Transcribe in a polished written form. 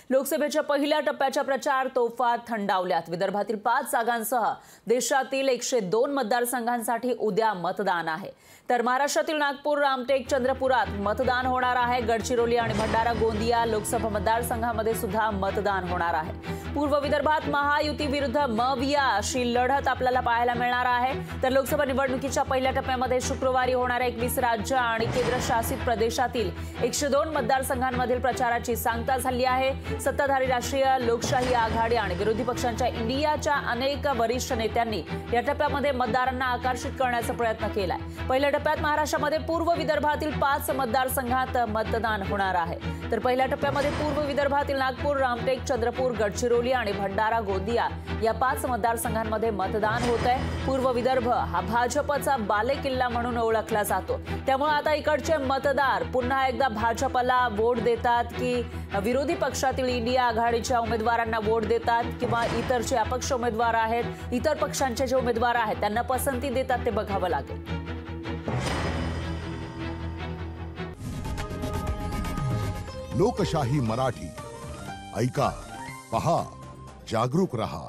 लोकसभेच्या पहिल्या टप्प्याच्या प्रचार तोफा थंडावल्यात। विदर्भातील 5 जागांसह देशातील 102 मतदारसंघांसाठी उद्या मतदान आहे। तर महाराष्ट्रातील नागपूर, रामटेक, चंद्रपुरात मतदान होणार आहे। गडचिरोली आणि भंडारा गोंदिया लोकसभा मतदारसंघामध्ये सुद्धा मतदान होणार आहे। पूर्व विदर्भात महायुती विरुद्ध मविया अशी लढत आपल्याला पाहायला मिळणार आहे। तर लोकसभा निवडणुकीच्या पहिल्या टप्प्यामध्ये शुक्रवारी होणाऱ्या 21 राज्य आणि केंद्रशासित प्रदेशातील 102 मतदारसंघांमधील प्रचाराची सांगता झाली आहे। सत्ताधारी राष्ट्रीय लोकशाही आघाडी आणि विरोधी पक्षांच्या इंडियाच्या अनेक वरिष्ठ नेत्यांनी या टप्प्यामध्ये मतदारांना आकर्षित करण्याचा प्रयत्न केलाय। पहिल्या टप्प्यात महाराष्ट्रामध्ये पूर्व विदर्भातील 5 मतदारसंघात मतदान होणार आहे। तर पहिल्या टप्प्यामध्ये पूर्व विदर्भातील नागपूर, रामटेक, चंद्रपूर, गडचिरोली आणि भंडारा गोंदिया या 5 मतदारसंघांमध्ये मतदान होत आहे। पूर्व विदर्भ हा भाजपचा बालेकिल्ला म्हणून ओळखला जातो। त्यामुळे आता इकडचे मतदार पुन्हा एकदा भाजपला वोट देतात की विरोधी पक्षातील इंडिया आघाडीच्या उमेदवारांना वोट देतात किंवा इतर जे अपक्ष उमेदवार आहेत, इतर पक्षांचे जे उमेदवार आहेत त्यांना पसंती देतात ते बघावं लागेल। लोकशाही मराठी ऐका, पहा, जागरूक रहा।